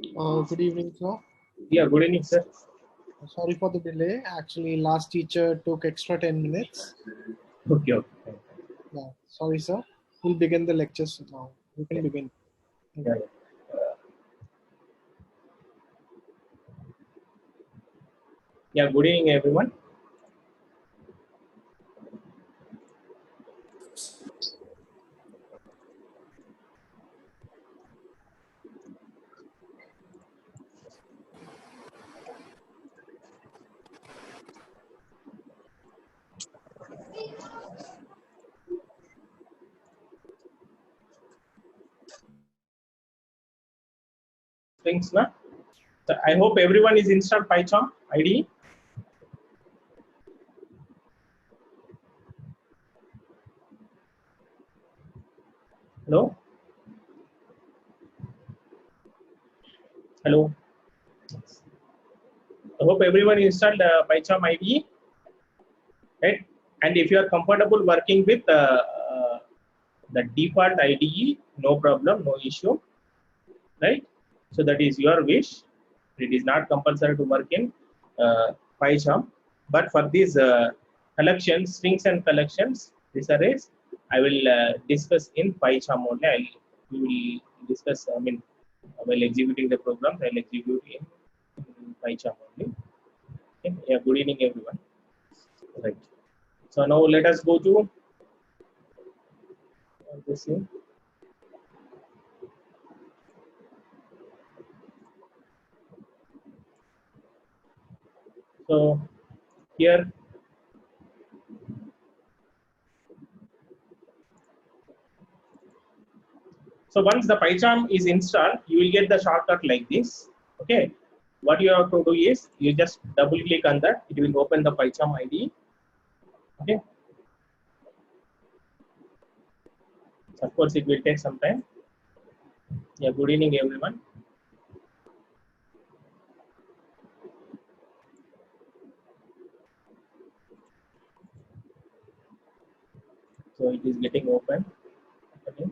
Good evening, sir. Yeah, good evening, sir. Sorry for the delay. Actually, last teacher took extra 10 minutes. Okay, okay. Yeah, sorry, sir. We'll begin the lectures now. We can Yeah, begin. Thank yeah, you. yeah. Good evening, everyone. Thanks, na. So I hope everyone is installed PyCharm IDE. Hello, hello. I hope everyone installed PyCharm IDE, right? And if you are comfortable working with the default IDE, no problem, no issue, right? So that is your wish. It is not compulsory to work in PyCharm, but for these collections, strings and collections, this arrays, I will discuss in PyCharm only. We will discuss. I mean, while executing the program, I'll execute in PyCharm only. Okay. Yeah. Good evening, everyone. Right. So now let us go to this thing. So here. So once the PyCharm is installed, you will get the shortcut like this. Okay. What you have to do is you just double click on that. It will open the PyCharm IDE. Okay. So of course, it will take some time. Yeah. Good evening, everyone. So it is getting open. Okay.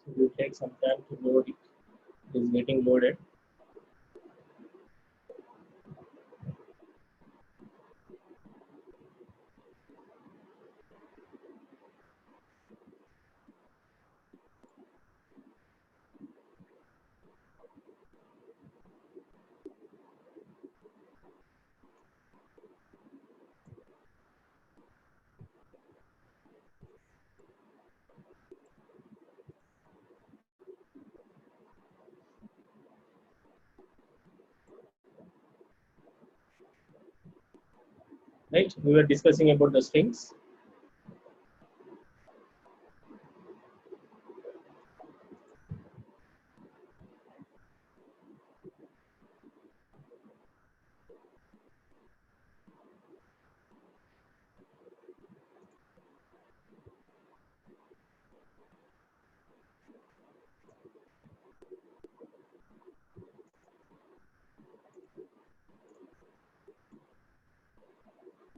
So it will take some time to load it. It is getting loaded. Right. We were discussing about the strings.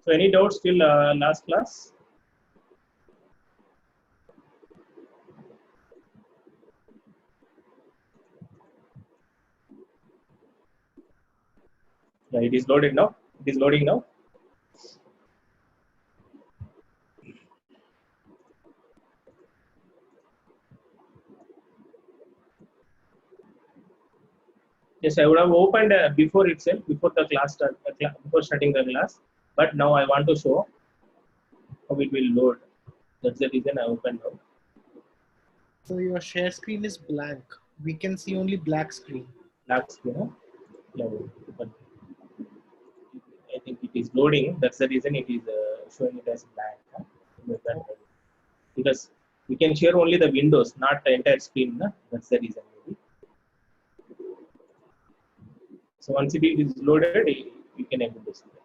So any doubts till last class? Yeah. It is loaded now. It is loading now. Yes, I would have opened before itself, before the class start, before starting the class. But now I want to show how it will load. That's the reason I opened now. So your share screen is blank. We can see only black screen. Black screen. Yeah, but I think it is loading. That's the reason it is showing it as blank. Because we can share only the windows, not the entire screen. That's the reason maybe. So once it is loaded, you can able to see that.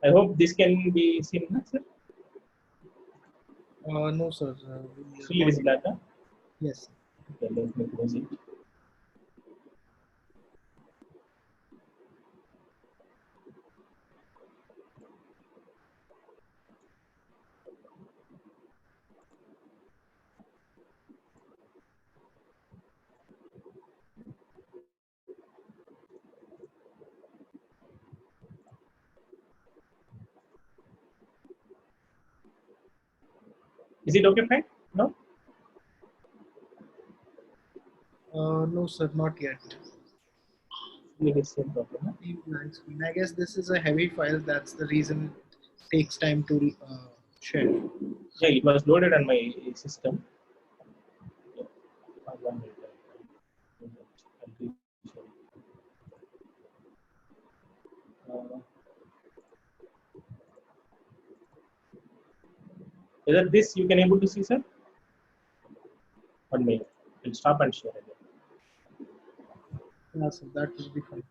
I hope this can be seen, sir. No, sir. We are Still it is not. black. Huh? Yes. Okay, let me close it. Is it okay, fine? No? No, sir. Not yet. It is same problem. Huh? Same blank screen. I guess this is a heavy file. That's the reason it takes time to share. Yeah, it was loaded on my system. Yeah. 1 minute. I'll show you. Whether this you can able to see, sir? 1 minute. I'll stop and share again. Yeah, sir. That will be fine.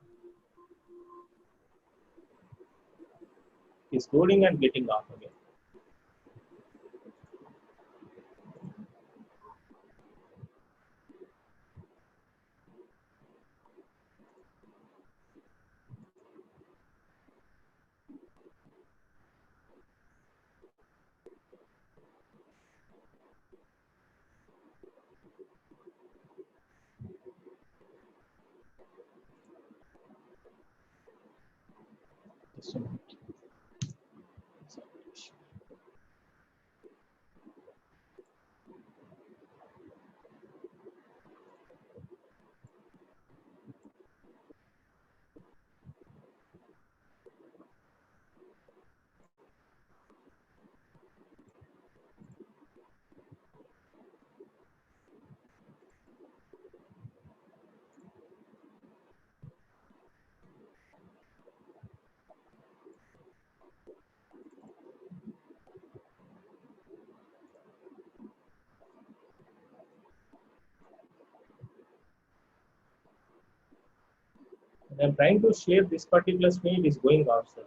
It's loading and getting off again. Just a minute. When I'm trying to share this particular screen, it is going off, sir.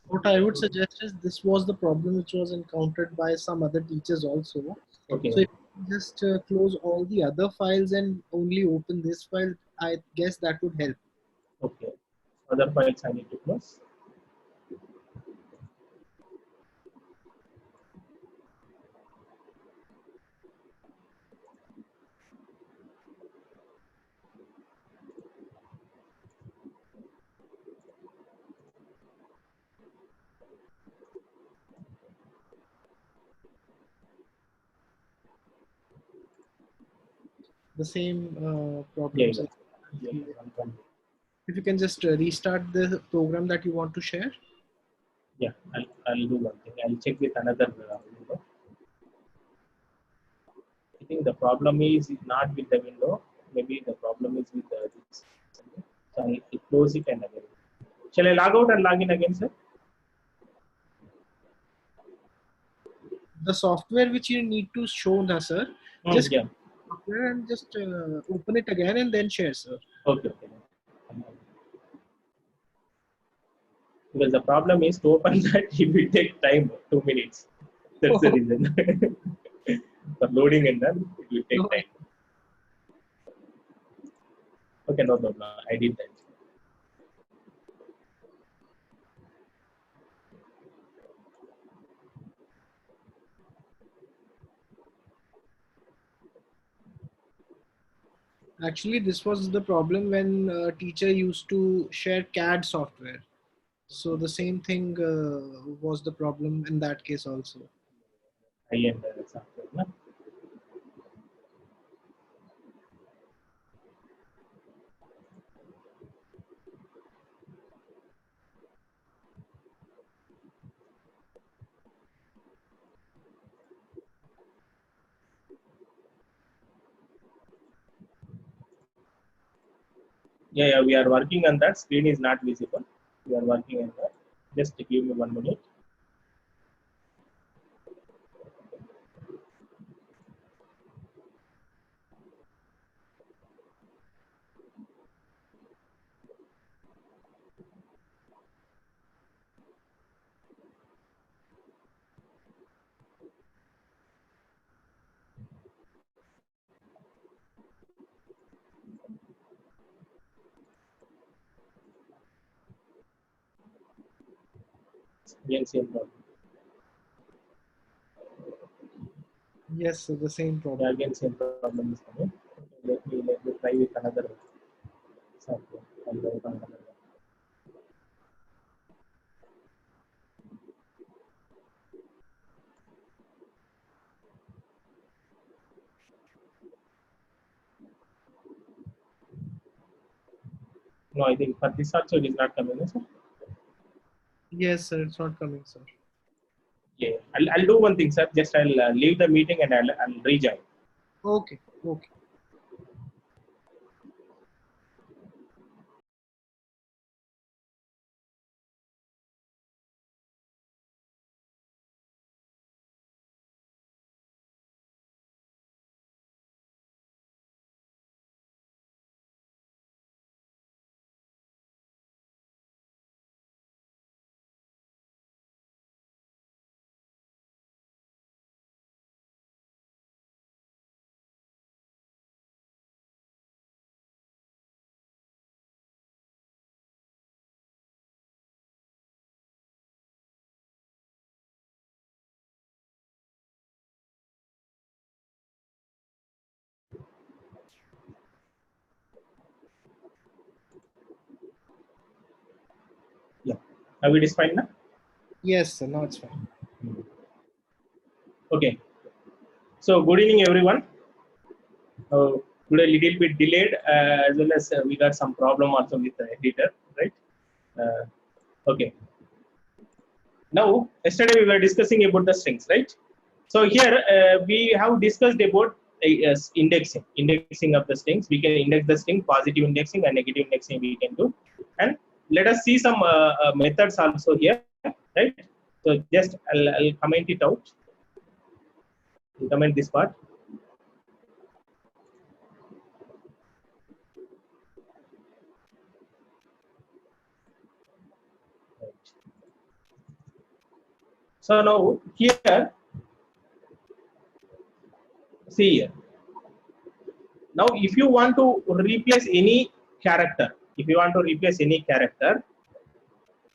What I would suggest is this was the problem which was encountered by some other teachers also. Okay. So if you just close all the other files and only open this file, I guess that would help. Okay. Other files I need to close. The same Yeah, problems. yeah. Yeah, If you can just restart the program that you want to share. yeah. I'll do one thing. I'll check with another window. I think the problem is not with the window. Maybe the problem is with this. So I'll close it and again. Shall I log out and log in again, sir? The software which you need to show, sir, just Yeah. software and just open it again and then share, sir. Okay. Okay. Because the problem is to open that it will take time, 2 minutes. That's the reason. For loading and then it will take time. Okay, no problem. I did that. Actually, this was the problem when teacher used to share CAD software. So the same thing was the problem in that case also. I end software. No? Yeah, we are working on that. Screen is not visible. We are working on that. Just give me 1 minute. Again, same problem. Yes, sir, the same Yeah, problem. again, same problem is coming. Okay, let me try with another software. I'll go with another one. No, I think for this also it is not coming. Sir. Yes, sir, it's not coming, sir. Yeah, I'll do one thing, sir. Just I'll leave the meeting and I'll rejoin. Okay, okay. Yeah. Now it is fine now. Yes, sir, now it's fine. Okay. So good evening, everyone. Today a little bit delayed, as well as we got some problem also with the editor, right? Okay. Now, yesterday we were discussing about the strings, right? So here we have discussed about indexing of the strings. We can index the string, positive indexing and negative indexing we can do. And let us see some methods also here, right? So just I'll comment it out. I'll comment this part. Right. So now here, see here. Now, if you want to replace any character, if you want to replace any character,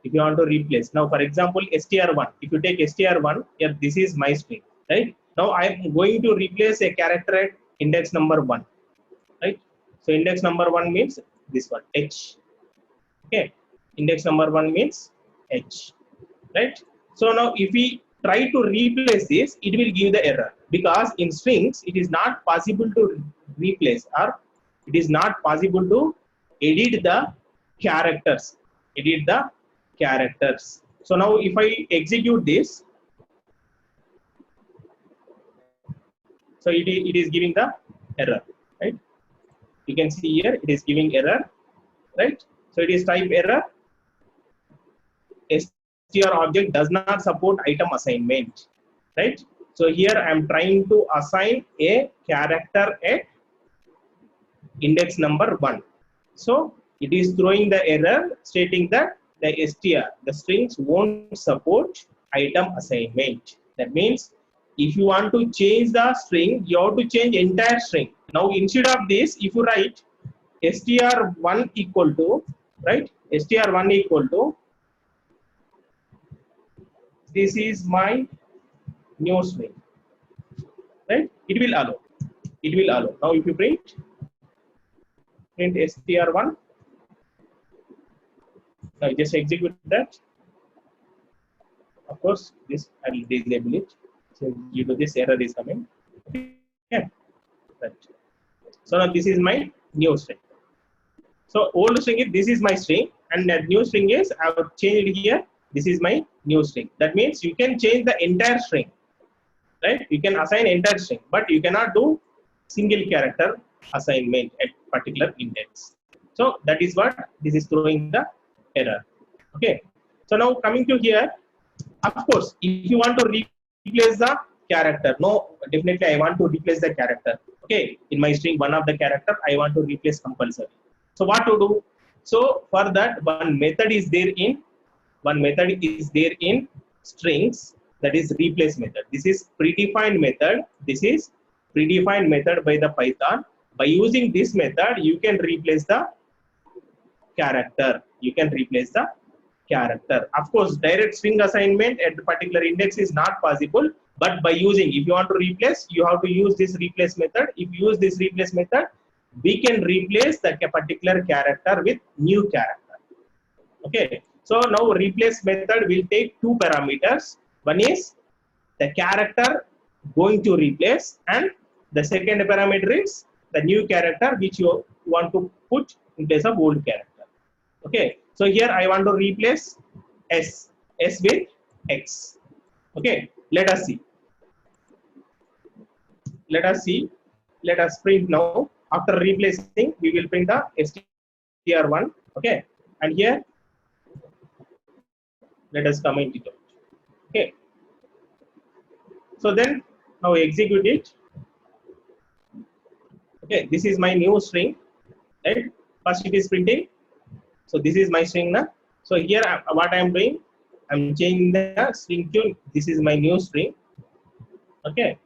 if you want to replace, now for example, str1, if you take str1, here this is my string, right? Now I am going to replace a character at index number 1, right? So index number 1 means this one, h. Okay, index number 1 means h, right? So now if we try to replace this, it will give the error, because in strings it is not possible to replace, or it is not possible to edit the characters, edit the characters. So now if I execute this, so it is giving the error, right? You can see here it is giving error, right? So it is type error, str object does not support item assignment, right? So here I am trying to assign a character at index number 1. So it is throwing the error stating that the the strings won't support item assignment. That means if you want to change the string, you have to change entire string. Now instead of this, if you write str1 equal to, right, str1 equal to, this is my new string, right? It will allow. It will allow. Now if you print str1, now just execute that. Of course, this I will disable it. So due to this error is coming. Okay. Right. So now this is my new string. So old string is this is my string, and that new string is I have changed here. This is my new string. That means you can change the entire string, right? You can assign entire string, but you cannot do single character assignment at particular index. So that is what this is throwing the error. Okay. So now coming to here, of course, if you want to replace the character, no, definitely I want to replace the character. Okay, in my string, one of the character I want to replace compulsory. So what to do? So for that, one method is there in strings, that is replace method. This is predefined method. This is predefined method by the Python. By using this method, you can replace the character. You can replace the character. Of course, direct string assignment at the particular index is not possible, but by using, if you want to replace, you have to use this replace method. If you use this replace method, we can replace the particular character with new character. Okay, so now replace method will take two parameters. One is the character going to replace, and the second parameter is the new character which you want to put in place of old character. Okay, so here I want to replace s with x. Okay, let us see. Let us print now. After replacing, we will print the str1. Okay, and here let us comment it out. Okay, so then now execute it. Okay, this is my new string, right? First it is printing. So this is my string now. So here what I am doing, I'm changing the string to this is my new string. Okay,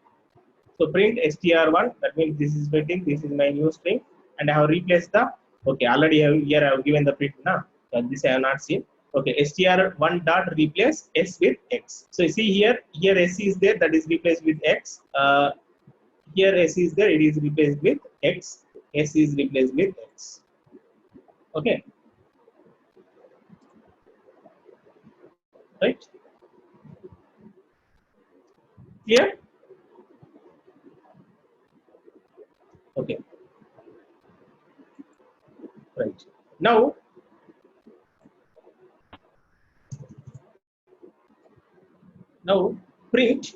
so print str1. That means this is printing. This is my new string, and I have replaced the. Okay, already here I have given the print now. So this I have not seen. Okay, str1 dot replace s with x. So you see here s is there, that is replaced with x. Here s is there, it is replaced with x. S is replaced with x. Okay. Right? Clear? Okay. Right. Now print.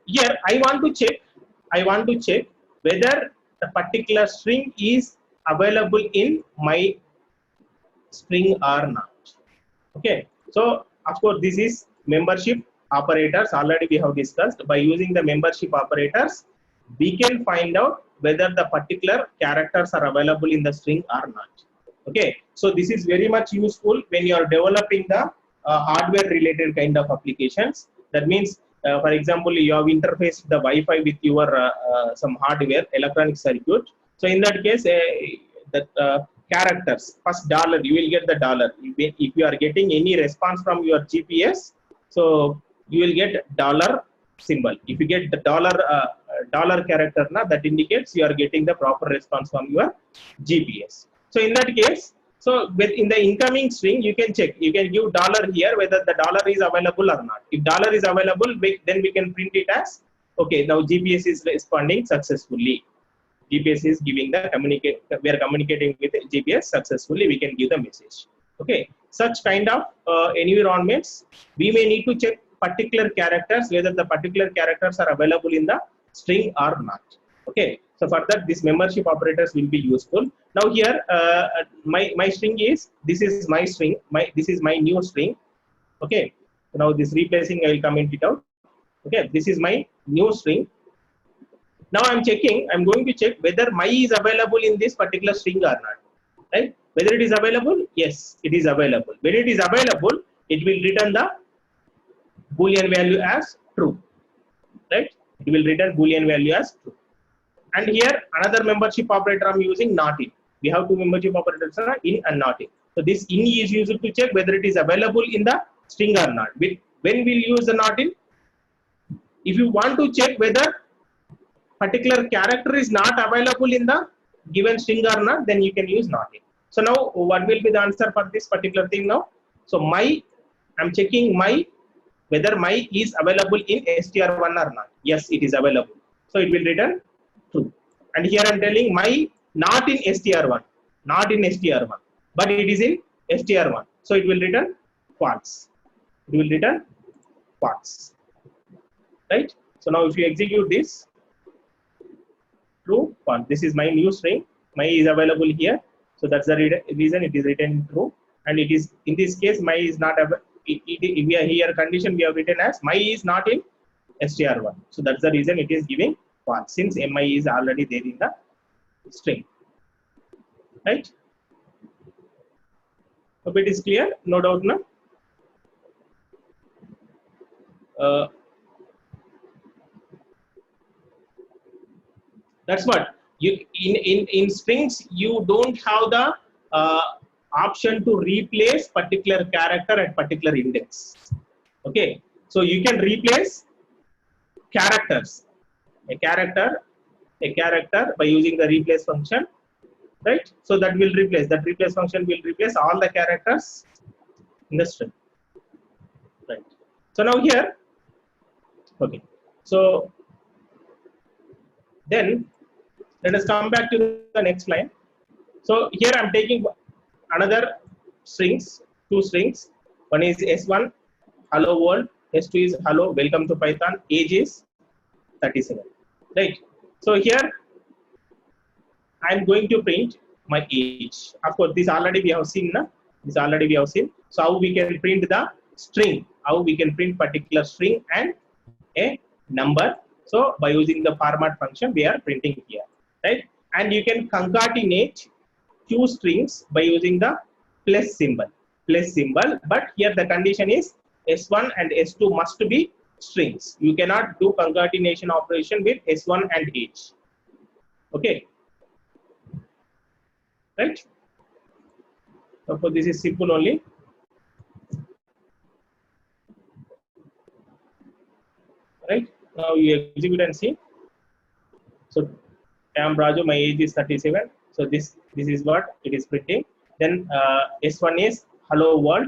Here I want to check whether the particular string is available in my string or not. Okay, so of course this is membership operators. Already we have discussed. By using the membership operators, we can find out whether the particular characters are available in the string or not. Okay, so this is very much useful when you are developing the hardware related kind of applications. That means for example, you have interfaced the Wi-Fi with your some hardware electronic circuit. So in that case, that characters, first dollar, you will get the dollar. If you are getting any response from your GPS, so you will get dollar symbol. If you get the dollar character, that indicates you are getting the proper response from your GPS. So in that case, so in the incoming string, you can check. You can give dollar here whether the dollar is available or not. If dollar is available, then we can print it as okay. Now GPS is responding successfully. GPS is giving the communicate. We are communicating with GPS successfully. We can give the message. Okay. Such kind of environments, we may need to check particular characters whether the particular characters are available in the string or not. Okay. So for that, this membership operators will be useful. Now here, my string is this is my string. This is my new string. Okay. So now this replacing, I will comment it out. Okay. This is my new string. Now I'm going to check whether my is available in this particular string or not. Right? Whether it is available, yes, it is available. When it is available, it will return the Boolean value as true. Right? It will return Boolean value as true. And here another membership operator I'm using, not in. We have two membership operators, in and not in. So this in is used to check whether it is available in the string or not. When we'll use the not in, if you want to check whether particular character is not available in the given string or not, then you can use not in. So now what will be the answer for this particular thing now? So I'm checking whether my is available in str1 or not. Yes, it is available. So it will return true. And here I'm telling my not in str1, but it is in str1. So it will return false. It will return false. Right? So now if you execute this, true, false. This is my new string. My is available here. So that's the reason it is written true. And it is in this case, my is not available. We are here condition we have written as my is not in str1. So that's the reason it is giving false, since mi is already there in the string. Right? Hope it is clear. No doubt now. That's what you in strings you don't have the option to replace particular character at particular index. Okay, so you can replace characters, a character by using the replace function, right? So that replace function will replace all the characters in the string, right? So now here, okay, so then let us come back to the next line. So here I'm taking another strings, two strings. One is S1, hello world. S2 is hello, welcome to Python. Age is 37, right? So here I'm going to print my age. Of course, this already we have seen, na? This already we have seen. So how we can print the string? How we can print particular string and a number? So by using the format function, we are printing here, right? And you can concatenate two strings by using the plus symbol. But here the condition is S1 and S2 must be strings. You cannot do concatenation operation with S1 and age. Okay, right? So this is simple only. Right, now you execute and see. So I am Raju, my age is 37. So this is what it is printing. Then S1 is hello world,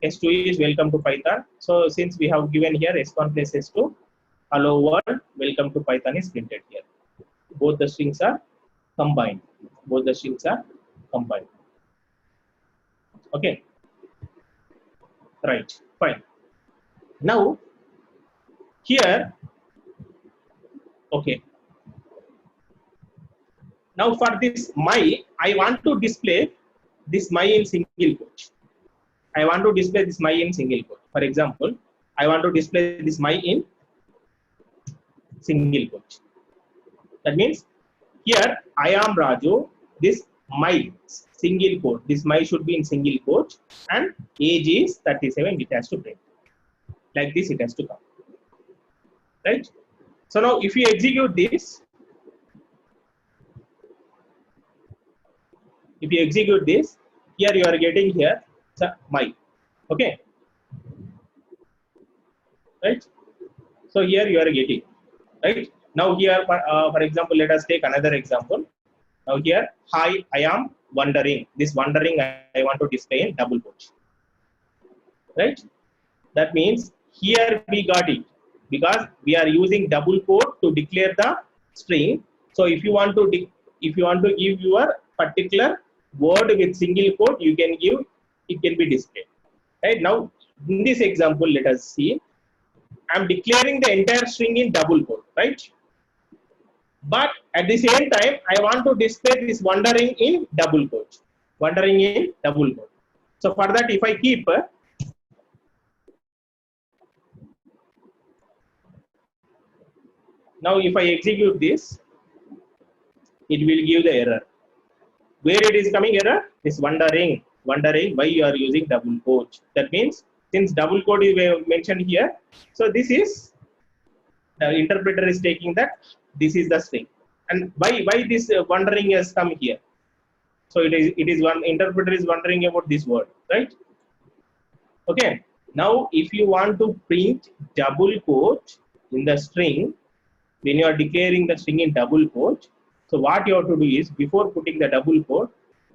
S2 is welcome to Python. So since we have given here S1 plus S2, hello world, welcome to Python is printed here. Both the strings are combined. Okay, right, fine. Now here, okay. Now for this my, I want to display this my in single quote. For example, I want to display this my in single quote. That means here I am Raju, this my single quote. This my should be in single quote and age is 37, it has to print. Like this it has to come. Right? So now if you execute this, here you are getting here my. Okay, right? So here you are getting, right? Now here for example, let us take another example. Now here, hi, I am wondering. This wondering I want to display in double quote, right? That means here we got it because we are using double quote to declare the string. So if you want to give your particular word with single quote, you can give, it can be displayed. Right, now in this example, let us see. I'm declaring the entire string in double quote, right? But at the same time, I want to display this wondering in double quote. So for that, if I keep now if I execute this, it will give the error. Where it is coming error? This wondering why you are using double quote. That means since double quote is mentioned here, so this is the interpreter is taking that this is the string. And why this wondering has come here? So it is one interpreter is wondering about this word, right? Okay. Now if you want to print double quote in the string, when you are declaring the string in double quote, so what you have to do is before putting the double quote,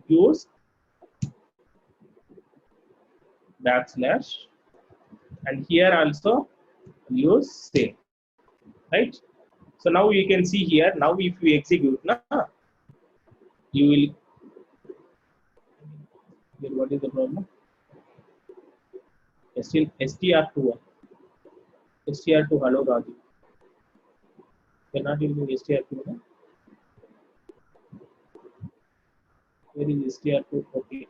use backslash, and here also use same, right? So now you can see here, now if you execute, you will, what is the problem? Still str2 hello Raju. You're not using str2, no? Where is str2? Okay.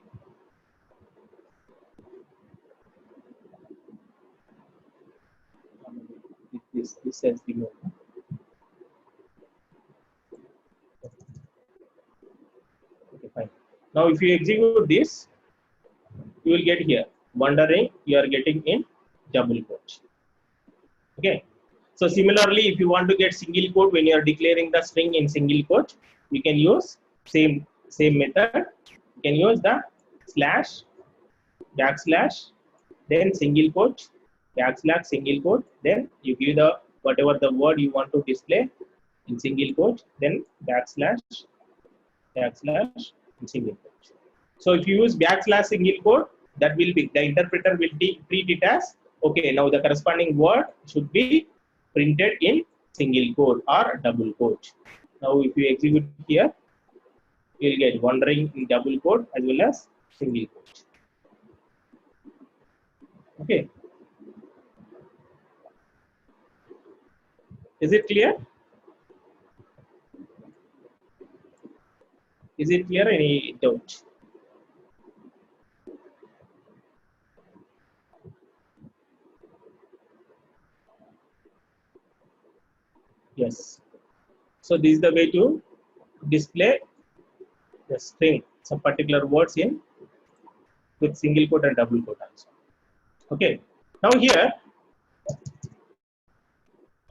This says the mode. Okay, fine. Now if you execute this, you will get here wondering, you are getting in double quote. Okay. So similarly, if you want to get single quote when you are declaring the string in single quote, you can use same method. You can use the slash backslash, then single quote, backslash single quote, then you give the whatever the word you want to display in single quote, then backslash backslash and single quote. So if you use backslash single quote, that will be the interpreter will treat it as okay. Now the corresponding word should be printed in single quote or double quote. Now if you execute here, you will get one ring in double quote as well as single quote. Okay. Is it clear? Is it clear? Any doubt? Yes. So this is the way to display the string, some particular words in with single quote and double quote also. Okay. Now here,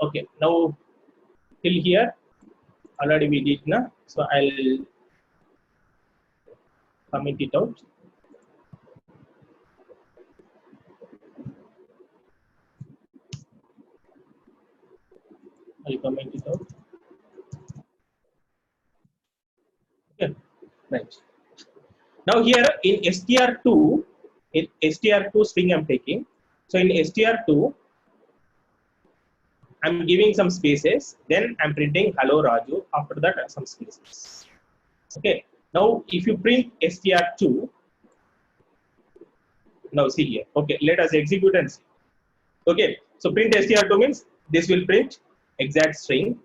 okay. Now till here already we did na. So I'll comment it out. I'll comment it out. Okay, right. Now here in str2, in str2 string I'm taking. So in str2, I'm giving some spaces. Then I'm printing hello Raju. After that, some spaces. Okay. Now if you print str2, now see here. Okay, let us execute and see. Okay. So print str2 means this will print exact string,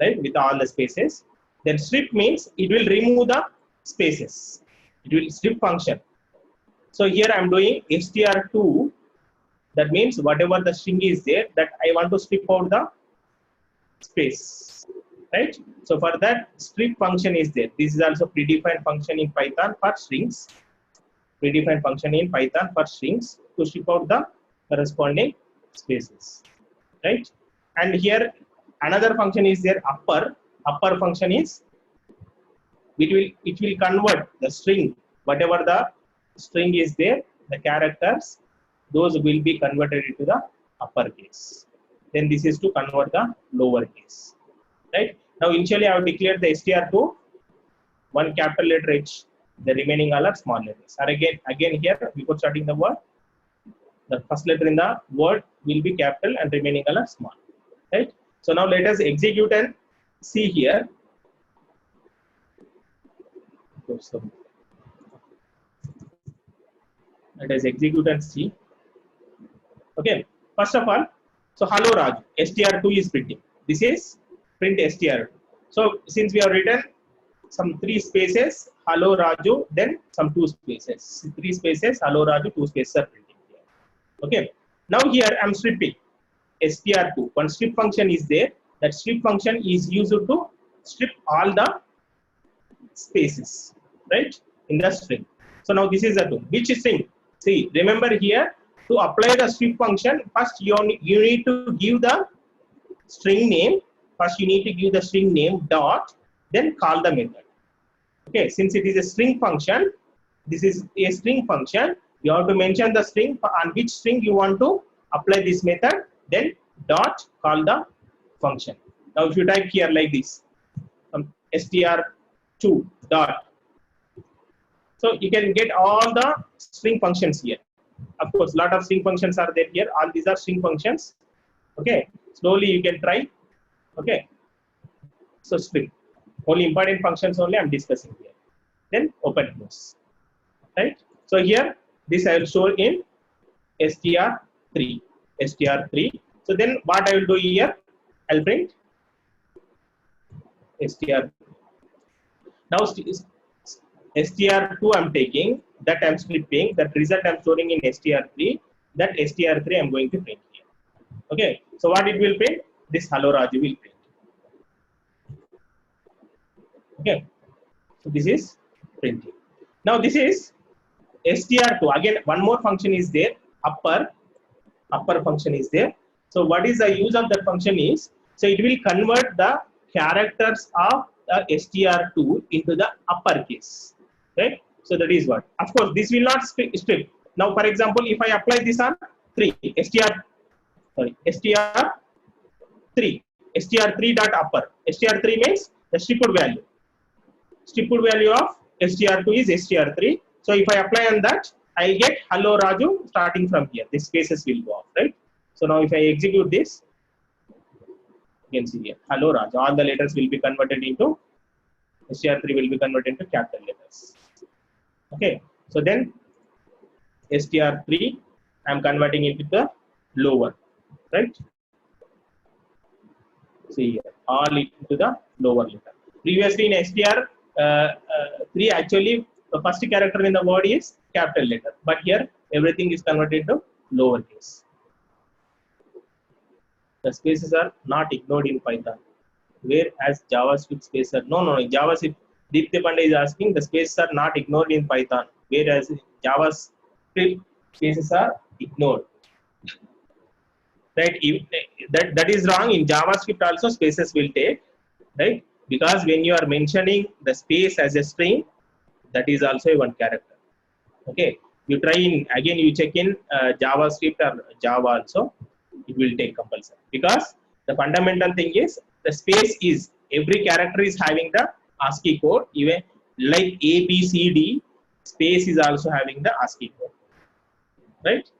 right, with all the spaces. Then strip means it will remove the spaces. It will strip function. So here I'm doing str2. That means whatever the string is there, that I want to strip out the space, right? So for that, strip function is there. This is also predefined function in Python for strings. Predefined function in Python for strings to strip out the corresponding spaces, right? And here another function is there, upper. Upper function is it will convert the string, whatever the string is there, the characters, those will be converted into the uppercase. Then this is to convert the lowercase, right? Now initially I have declared the str2 one capital letter H, the remaining all are small letters. Or again here before starting the word, the first letter in the word will be capital and remaining all are small, right? So now let us execute and see here. Let us execute and see. Okay, first of all, so hello Raju, str2 is printing. This is print str2. So since we have written some 3 spaces, hello Raju, then some 2 spaces. 3 spaces, hello Raju, 2 spaces are printing here. Okay, now here I am stripping str2. One strip function is there. That strip function is used to strip all the spaces, right, in the string. So now this is the two. Which string? See, remember here, to apply the strip function, first you need to give the string name. First you need to give the string name dot, then call the method. Okay, since it is a string function, this is a string function, you have to mention the string on which string you want to apply this method, then dot call the function. Now if you type here like this, str2 dot, so you can get all the string functions here. Of course, a lot of string functions are there here. All these are string functions. Okay, slowly you can try. Okay, so string, only important functions only I'm discussing here. Then open close, right? So here this I will show in str3. So then what I will do here, I'll print str. Now str2 I'm taking, that I'm stripping, that result I'm storing in str3, that str3 I'm going to print here. Okay, so what it will print? This hello Raju will print. Okay, so this is printing. Now this is str2. Again, one more function is there, upper function is there. So what is the use of that function is, so it will convert the characters of the str2 into the uppercase, right? So that is what. Of course, this will not strip. Now, for example, if I apply this on 3, str3 dot upper. str3 means the stripped value. Stripped value of str2 is str3. So if I apply on that, I get hello Raju starting from here. The spaces will go off, right? So now if I execute this, you can see here, hello Raju. All the letters will be converted into str3 will be converted into capital letters. Okay. So then str3 I am converting into the lower, right? See here, all into the lower letter. Previously in str3 actually the first character in the word is capital letter, but here everything is converted to lowercase. The spaces are not ignored in Python, whereas JavaScript spaces are no JavaScript. Ditya Pandey is asking the spaces are not ignored in Python, whereas JavaScript spaces are ignored. Right? That is wrong. In JavaScript also spaces will take, right? Because when you are mentioning the space as a string, that is also a one character. Okay. You try in again. You check in JavaScript or Java also. It will take compulsory, because the fundamental thing is the space is every character is having the ASCII code. Even like A, B, C, D, space is also having the ASCII code, right?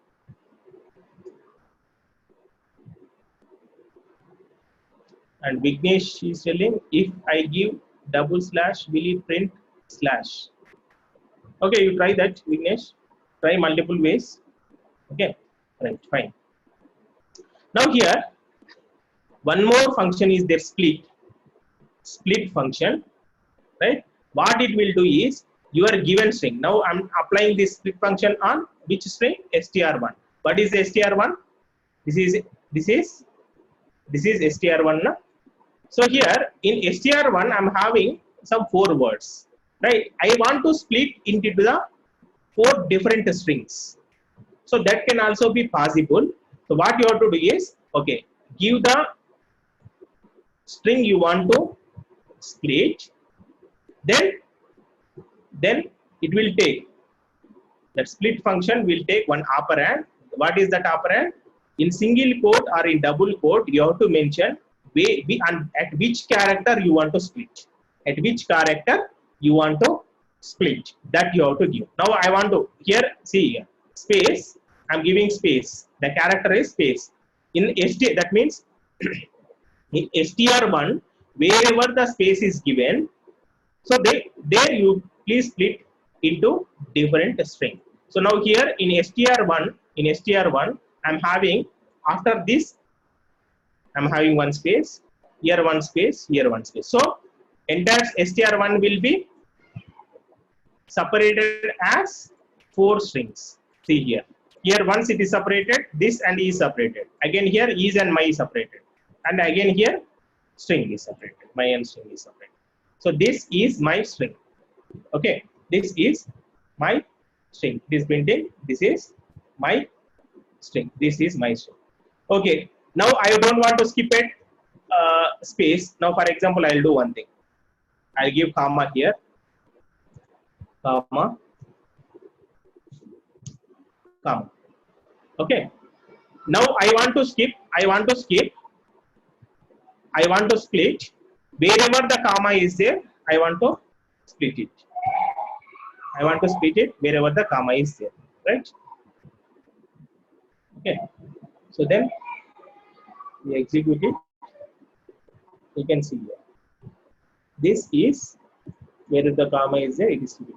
And Vignesh is telling, if I give double slash, will it print slash? Okay, you try that, Vignesh. Try multiple ways. Okay, right, fine. Now here, one more function is there, split function, right? What it will do is your given string. Now I'm applying this split function on which string? str1. What is str1? This is str1. So here in str1 I'm having some 4 words, right? I want to split into the 4 different strings. So that can also be possible. So what you have to do is, okay, give the string you want to split, then it will take, that split function will take one operand. What is that operand? In single quote or in double quote, you have to mention at which character you want to split. At which character you want to split, that you have to give. Now I want to, here, see here, space, I'm giving space. The character is space. In that means in str1, wherever the space is given, so there you please split into different string. So now here in str1, I'm having, after this, I'm having one space, here one space, here one space. So entire str1 will be separated as 4 strings. See here. Here once it is separated, this and is separated. Again here is and my is separated. And again here string is separated. My and string is separated. So this is my string. Okay. This is my string. This printing, this is my string. This is my string. Okay. Now I don't want to skip it space. Now for example, I'll do one thing. I'll give comma here. Comma. Okay. Now I want to skip. I want to split. Wherever the comma is there, I want to split it. I want to split it wherever the comma is there, right? Okay. So then we execute it. You can see here. This is where the comma is there, it is splitting.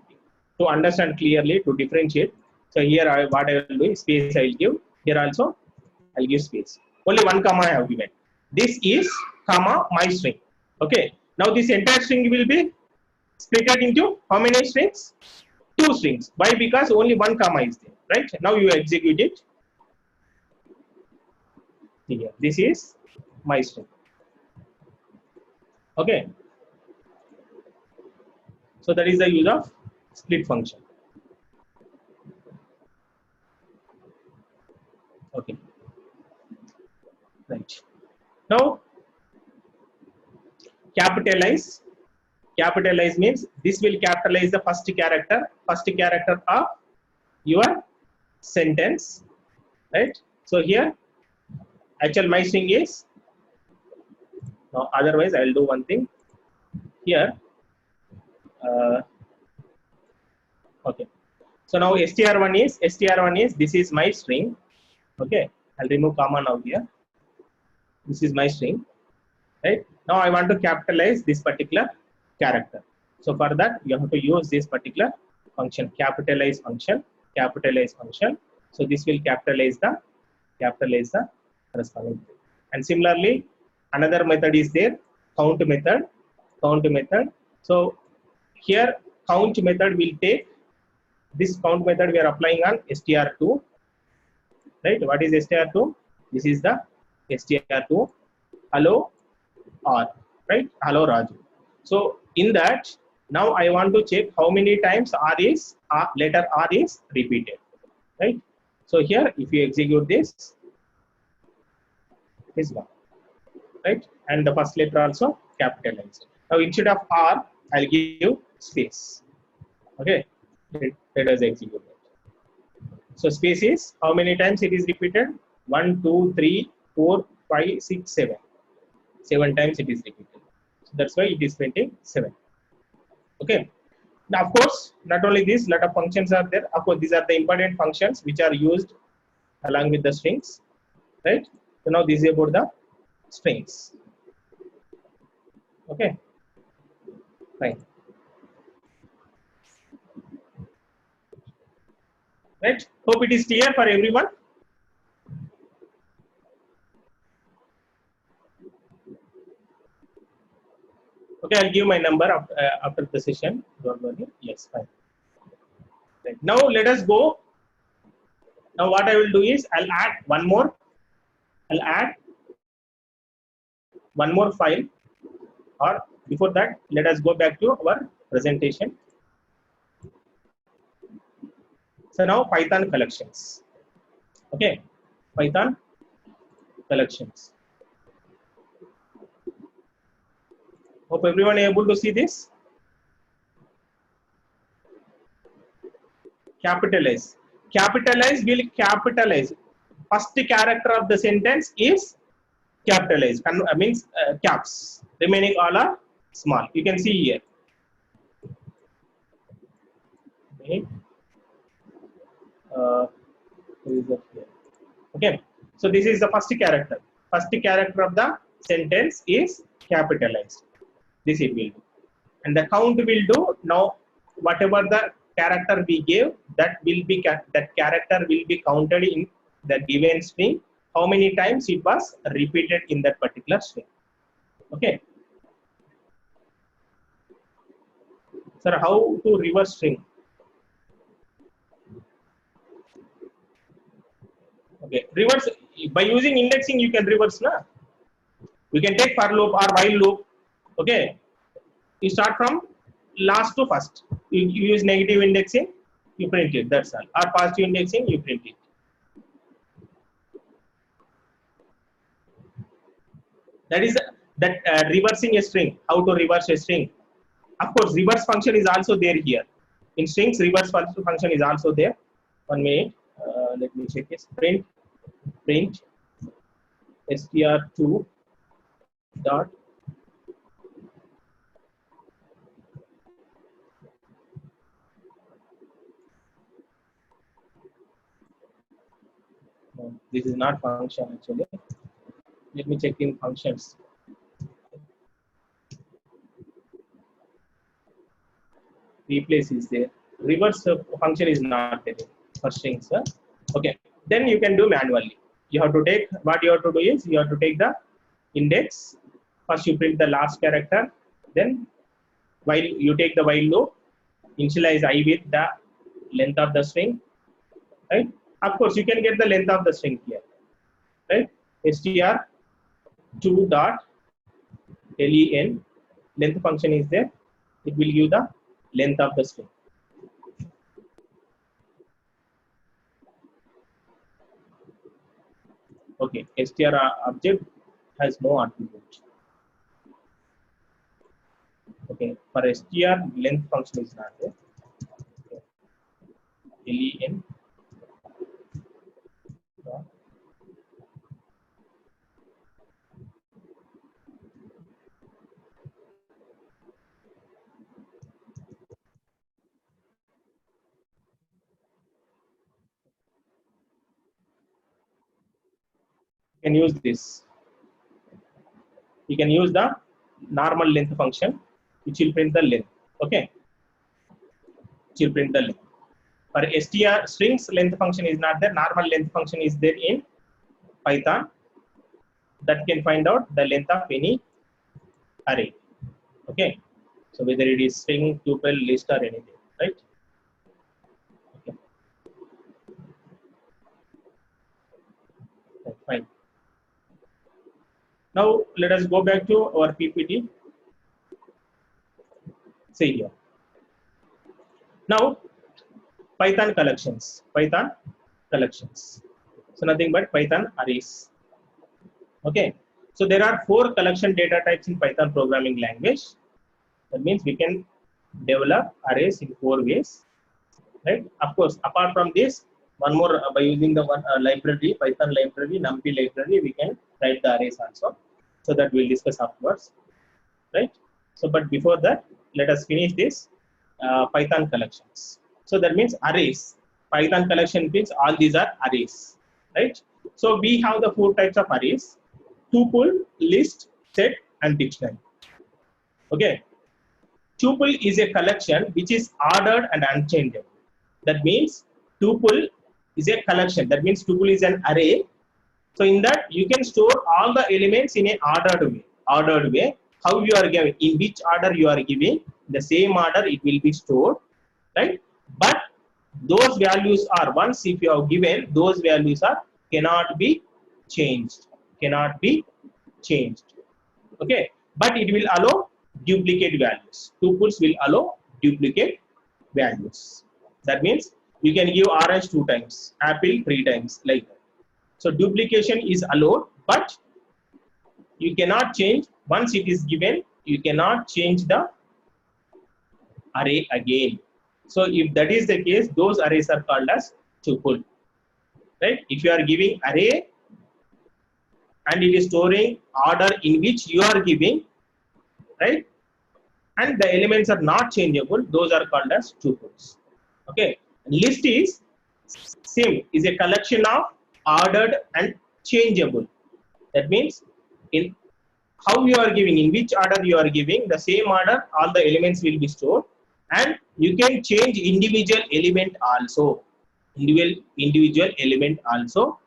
To understand clearly, to differentiate. So here what I will do is space I will give. Here also I will give space. Only one comma I have given. This is comma my string. Okay. Now this entire string will be split into how many strings? 2 strings. Why? Because only one comma is there. Right? Now you execute it. Here. This is my string. Okay. So that is the use of split function. Okay. Right. Now capitalize Capitalize means this will capitalize the first character of your sentence, right? So here, actual my string is, no, otherwise I will do one thing here. Okay. So now str1 is this is my string. Okay. I'll remove comma now here. This is my string, right? Now I want to capitalize this particular character. So for that, you have to use this particular function, capitalize function. So this will capitalize the corresponding thing. And similarly, another method is there, count method. So here count method will take this count method we are applying on str2, right? What is str2? This is the str2 hello R, right? Hello Raju. So in that, now I want to check how many times letter R is repeated, right? So here, if you execute this, is one, right? And the first letter also capitalized. Now instead of R, I'll give space. Okay, let us execute it. So space is how many times it is repeated? 1, 2, 3, 4, 5, 6, 7. 7 times it is repeated. So that's why it is printing 7. Okay. Now, of course, not only this, lot of functions are there. Of course, these are the important functions which are used along with the strings, right? So now this is about the strings. Okay. Fine. Right. Hope it is clear for everyone. Okay, I'll give my number after the session. Don't worry. Yes, fine. Right. Now let us go. Now what I will do is I'll add one more. File. Or before that, let us go back to our presentation. So now Python collections. Okay, Python collections. Hope everyone is able to see this. Capitalize will capitalize. First character of the sentence is capitalized. Means caps. Remaining all are small. You can see here. Okay. So this is the first character. First character of the sentence is capitalized. This it will do. And the count will do. Now, whatever the character we gave, that character will be counted in the given string. How many times it was repeated in that particular string. Okay. Sir, how to reverse string? Okay, reverse by using indexing you can reverse, na? You can take for loop or while loop. Okay, you start from last to first. You use negative indexing, you print it. That's all. Or positive indexing, you print it. That is reversing a string. How to reverse a string? Of course, reverse function is also there here. In strings, reverse function is also there. 1 minute. Let me check this. Print str2 dot no, this is not function actually. Let me check in functions. Replace is there. Reverse function is not there for strings. Okay, then you can do manually. You have to take what you have to do is you have to take the index. First you print the last character. Then while you take the while loop, initialize I with the length of the string. Right. Of course, you can get the length of the string here. Right. str2 dot len length function is there. It will give the length of the string. Okay, str object has no attribute. Okay, for str length function is not there. Len dot you can use this. You can use the normal length function, which will print the length. Okay, which will print the length. For str strings length function is not there. Normal length function is there in Python that can find out the length of any array. Okay, so whether it is string, tuple, list, or anything, right? Okay, that's fine. Now let us go back to our PPT. See here. Now Python collections. Python collections. So nothing but Python arrays. Okay. So there are 4 collection data types in Python programming language. That means we can develop arrays in 4 ways. Right. Of course, apart from this, one more by using the one library, Python library, NumPy library, we can write the arrays also. So that we'll discuss afterwards. Right. So, but before that, let us finish this Python collections. So that means arrays. Python collection means all these are arrays, right? So we have the 4 types of arrays: tuple, list, set, and dictionary. Okay. Tuple is a collection which is ordered and unchangeable. That means tuple is a collection. That means tuple is an array. So in that you can store all the elements in a ordered way. Ordered way. How you are giving, in which order you are giving, the same order it will be stored, right? But those values are, once if you have given, those values are cannot be changed. Cannot be changed. Okay, but it will allow duplicate values. Tuples will allow duplicate values. That means you can give orange 2 times, apple 3 times, like that. So duplication is allowed, but you cannot change. Once it is given, you cannot change the array again. So if that is the case, those arrays are called as tuple, right? If you are giving array and it is storing order in which you are giving, right? And the elements are not changeable, those are called as tuples. Okay. List is same, is a collection of ordered and changeable. That means in how you are giving, in which order you are giving, the same order all the elements will be stored, and you can change individual element also, individual element also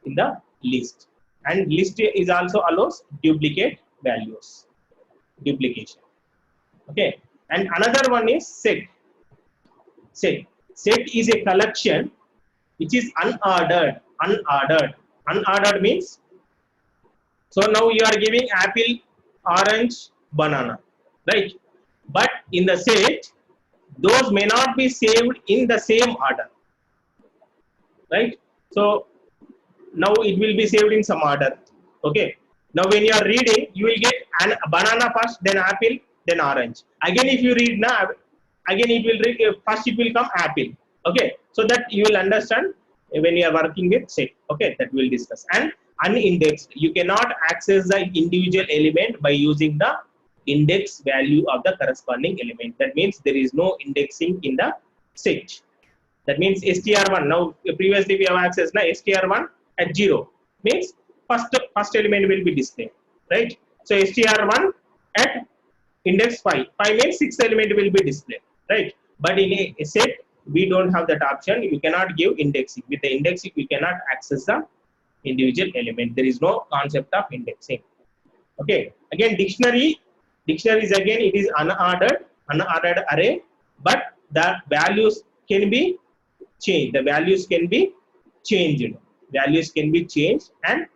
in the list. And list is also allows duplicate values, duplication. Okay, and another one is set. Set is a collection which is unordered. Unordered means, so now you are giving apple, orange, banana, right? But in the set, those may not be saved in the same order, right? So now it will be saved in some order. Okay. Now when you are reading, you will get an banana first, then apple, then orange. Again, if you read now, again it will read, first it will come apple. Okay. So that you will understand when you are working with set. Okay, that we will discuss. And unindexed, you cannot access the individual element by using the index value of the corresponding element. That means there is no indexing in the set. That means str1. Now previously we have accessed now str1 at 0 means first element will be displayed, right? So str1 at index 5 means 6th element will be displayed, right? But in a set we don't have that option. You cannot give indexing. With the indexing we cannot access the individual element. There is no concept of indexing. Okay, again dictionary is again, it is unordered array, but the values can be changed. The values can be changed. Values can be changed, and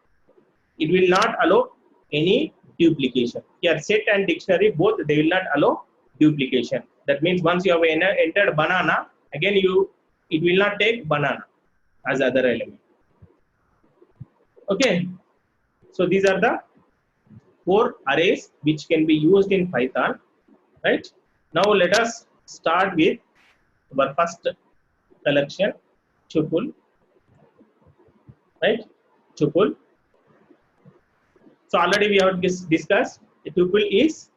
it will not allow any duplication. Here set and dictionary both, they will not allow duplication. That means once you have entered banana, again it will not take banana as other element. Okay, so these are the 4 arrays which can be used in Python, right? Now let us start with our first collection, tuple, right? Tuple. So already we have discussed a tuple is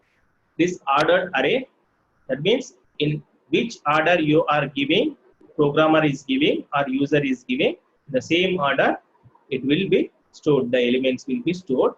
this ordered array. That means in which order you are giving, programmer is giving or user is giving, the same order it will be stored, the elements will be stored,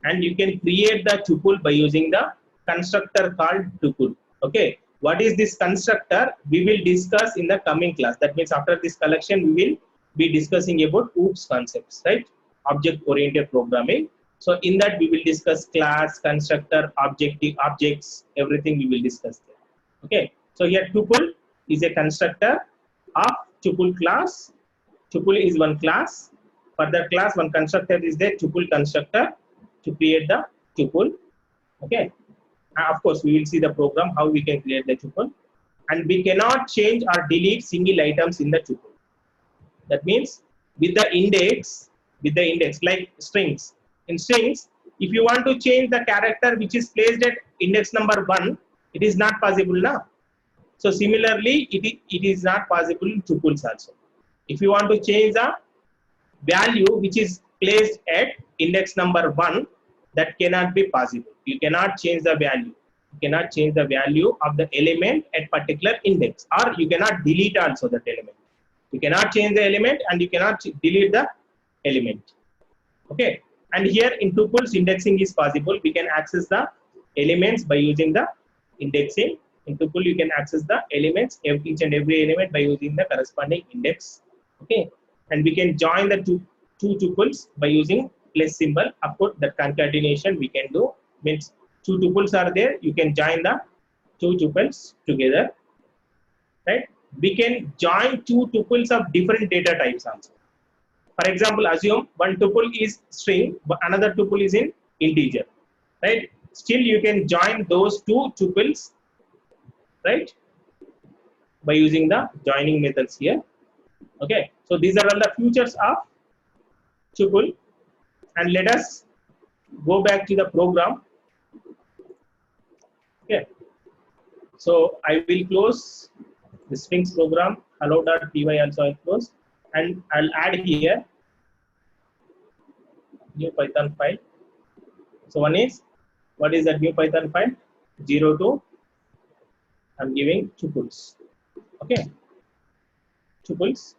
and you can create the tuple by using the constructor called tuple. Okay, what is this constructor? We will discuss in the coming class. That means after this collection we will be discussing about OOPS concepts, right? Object oriented programming. So in that we will discuss class, constructor, objects, everything we will discuss there. Okay, so here tuple is a constructor of tuple class. Tuple is one class. For that class, one constructor is there, tuple constructor, to create the tuple. Okay, of course we will see the program how we can create the tuple, and we cannot change or delete single items in the tuple. That means with the index like strings. In strings, if you want to change the character which is placed at index number 1, it is not possible now. So similarly, it is not possible in tuples also. If you want to change the value which is placed at index number 1, that cannot be possible. You cannot change the value. You cannot change the value of the element at particular index, or you cannot delete also that element. You cannot change the element and you cannot delete the element. Okay, and here in tuples indexing is possible. We can access the elements by using the indexing. In tuple you can access the elements, each and every element, by using the corresponding index. Okay, and we can join the two tuples by using plus symbol. Of course, the concatenation we can do means two tuples are there, you can join the two tuples together, right? We can join two tuples of different data types also. For example, assume one tuple is string, but another tuple is in integer, right? Still you can join those two tuples, right, by using the joining methods here. Okay, so these are all the features of tuple, and let us go back to the program. Okay, so I will close the strings program, hello.py also I close, and I'll add here new Python file. So one is, what is that new Python file? 02, I'm giving tuples. Okay, tuples.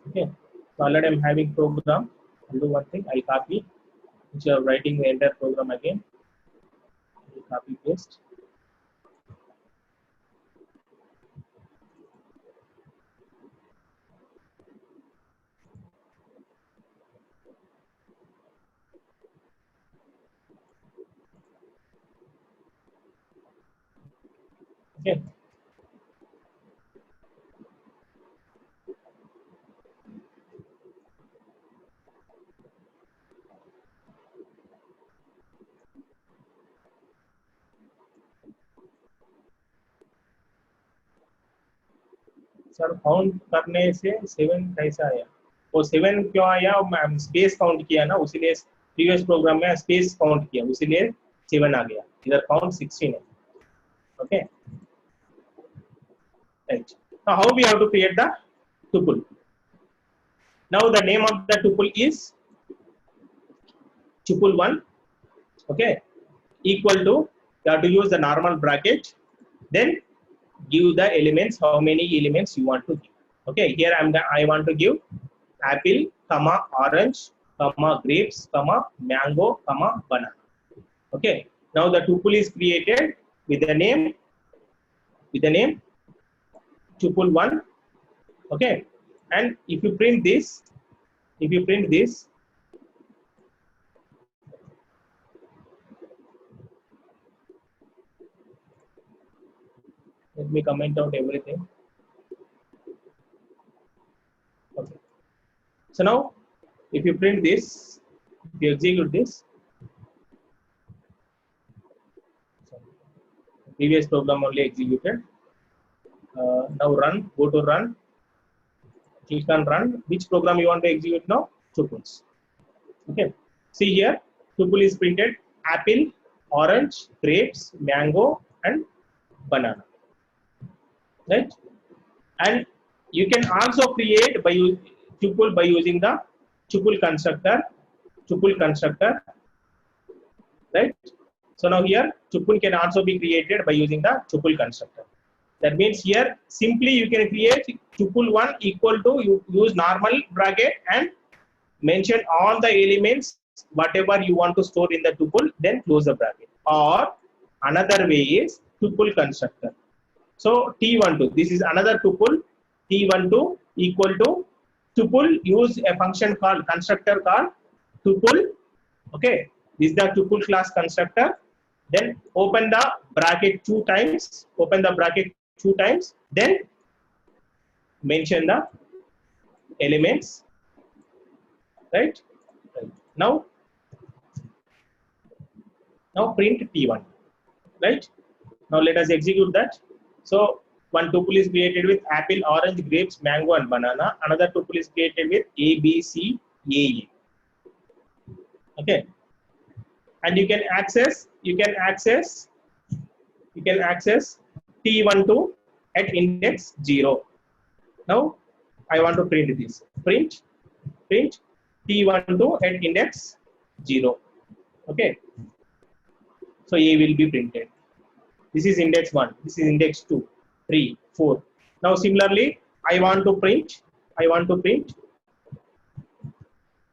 Okay, so already I'm having program. I'll do one thing, I'll copy, instead of writing the entire program again, I'll copy paste. Okay, sir count करने से 7 कैसा आया? वो 7 क्यों आया? मैं space count किया ना, उसीलिए प्रीवियस प्रोग्राम में स्पेस काउंट किया, उसीलिए 7 आ गया. इधर काउंट 16 है. Okay, right. Now how we have to create the tuple? Now the name of the tuple is tuple1. Okay, equal to, you have to use the normal bracket, then give the elements, how many elements you want to give. Okay, here I want to give apple, comma orange, comma grapes, comma mango, comma banana. Okay, now the tuple is created with the name tuple1. Okay, and if you print this, let me comment out everything. Okay, so now if you print this, if you execute this, previous program only executed. Now run, go to run, click on run. Which program you want to execute now? Tuples. Okay, see here, tuple is printed apple, orange, grapes, mango, and banana. Right? And you can also create by tuple by using the tuple constructor. Tuple constructor. Right? So now here tuple can also be created by using the tuple constructor. That means here simply you can create tuple 1 equal to, you use normal bracket and mention all the elements whatever you want to store in the tuple, then close the bracket. Or another way is tuple constructor. So T12, this is another tuple, T12 equal to tuple, use a function called constructor called tuple. Okay, this is the tuple class constructor. Then open the bracket 2 times, then mention the elements. Right? Now print T1. Right? Now let us execute that. So one tuple is created with apple, orange, grapes, mango, and banana. Another tuple is created with A, B, C, A, A. Okay. And you can access T12 at index 0. Now I want to print this. Print T12 at index 0. Okay. So A will be printed. This is index 1. This is index 2, 3, 4. Now similarly, I want to print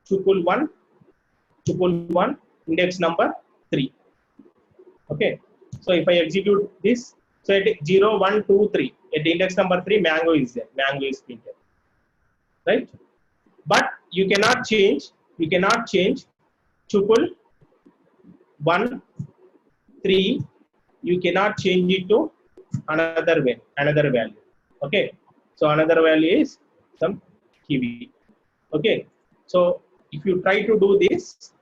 tuple 1, index number 3. Okay. So if I execute this, so at 0, 1, 2, 3, at index number 3, mango is there. Mango is printed. Right? But you cannot change tuple 1, 3. You cannot change it to another value. Okay. So another value is some kiwi. Okay. So if you try to do this,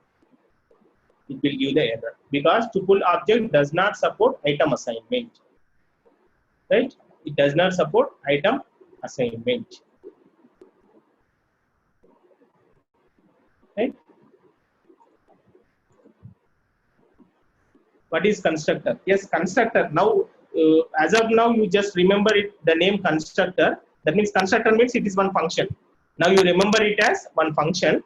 it will give the error because tuple object does not support item assignment. Right? It does not support item assignment. Right? What is constructor? Yes, constructor. Now, as of now, you just remember it, the name constructor. That means constructor means it is one function. Now you remember it as one function,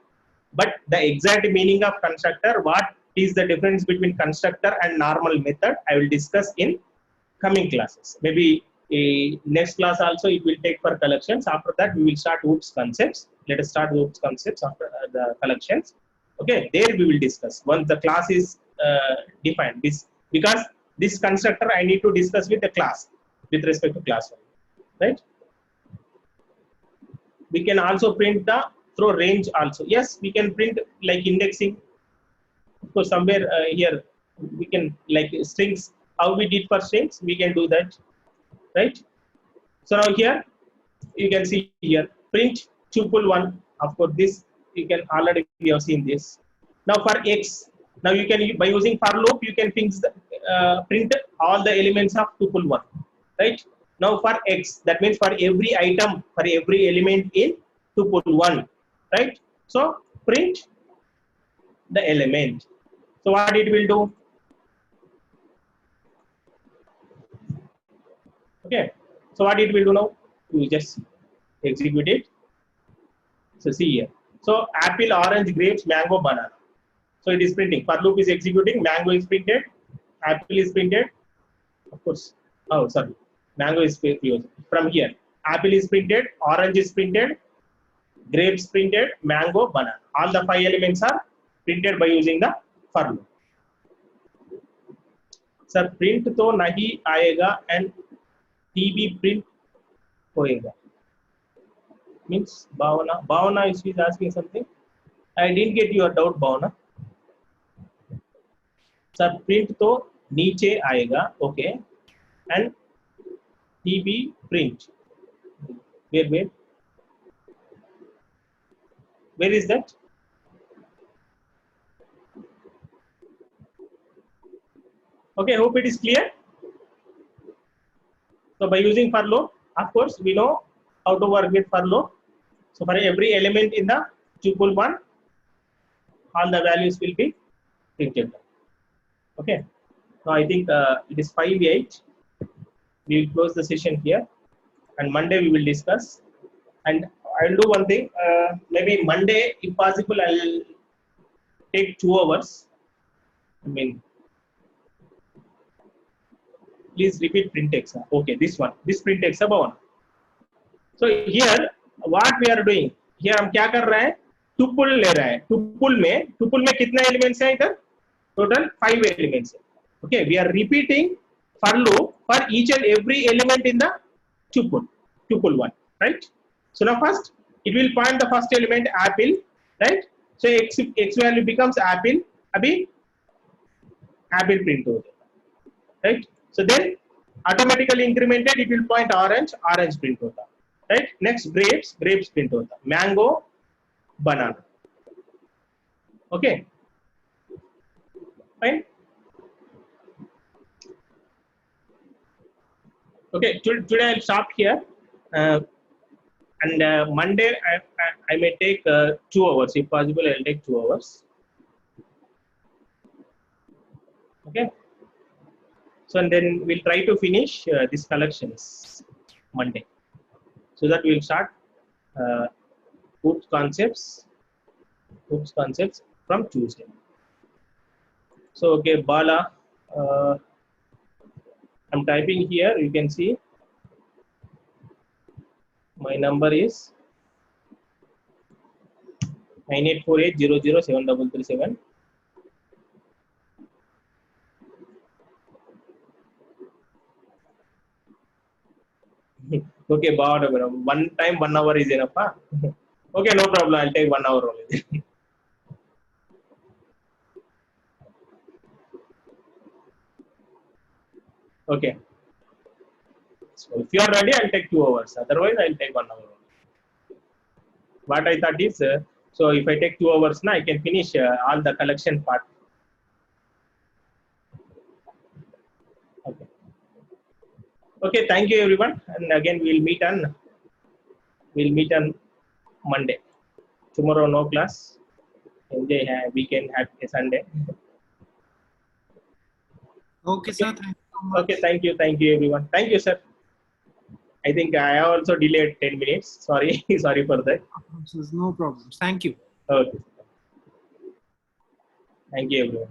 but the exact meaning of constructor, what is the difference between constructor and normal method, I will discuss in coming classes. Maybe next class also it will take for collections. After that, we will start OOPS concepts. Let us start OOPS concepts after the collections. Okay, there we will discuss once the class is defined. This because this constructor I need to discuss with the class with respect to class, right? We can also print the through range also. Yes, we can print like indexing. So somewhere here we can like strings. How we did for strings, we can do that, right? So now here you can see here print tuple 1. Of course, this you can already we have seen this. Now for x, now you can by using for loop you can fix the, print all the elements of tuple 1, right? Now for x, that means for every item, for every element in tuple 1, right? So print the element. So what it will do? Okay. So what it will do now? You just execute it. So see here. So apple, orange, grapes, mango, banana. So it is printing. For loop is executing. Mango is printed. Apple is printed. Of course. Oh, sorry. Mango is used. From here. Apple is printed. Orange is printed. Grapes printed. Mango, banana. All the 5 elements are printed by using the for loop. Sir, print तो नहीं आएगा and TB print होएगा. Means Bhavana is asking something. I didn't get your doubt, Bhavana. Sir, print तो नीचे आएगा, okay, and TB print. Where is that? Okay, hope it is clear. So by using for loop, of course, we know how to work with for loop. So for every element in the tuple 1, all the values will be printed. Okay. Now I think it is 5:08. We will close the session here, and Monday we will discuss. And I'll do one thing. Maybe Monday, if possible, I'll take 2 hours. I mean, please repeat print text. Okay, this one. This print text one. So here, what we are doing? Here हम क्या कर रहे हैं? Tuple ले रहे हैं. Tuple में कितना elements हैं इधर? Total 5 elements. Okay, we are repeating for loop for each and every element in the tuple one, right? So now first it will point the first element apple, right? So x value becomes apple. अभी apple print हो जाएगा, right? So then automatically incremented it will point orange print होता, right? Next grapes print होता, mango, banana. Okay, fine. Okay, today I'll stop here, and Monday I may take 2 hours. If possible, I'll take 2 hours. Okay. So and then we'll try to finish these collections Monday, so that we'll start OOPS concepts from Tuesday. So okay, Bala. I'm typing here, you can see my number is 9848007337. Okay, about 1 time 1 hour is enough. Huh? Okay, no problem, I'll take 1 hour only. Okay. So if you are ready, I'll take 2 hours. Otherwise, I'll take 1 hour. What I thought is, so if I take 2 hours now, I can finish all the collection part. Okay. Okay. Thank you, everyone. And again, we'll meet on Monday. Tomorrow, no class. Enjoy weekend. Happy Sunday. Okay, sir. Thank you so much. Okay. Thank you, everyone. Thank you, sir. I think I also delayed 10 minutes. Sorry, sorry for that. No problems. Thank you. Okay. Thank you, everyone.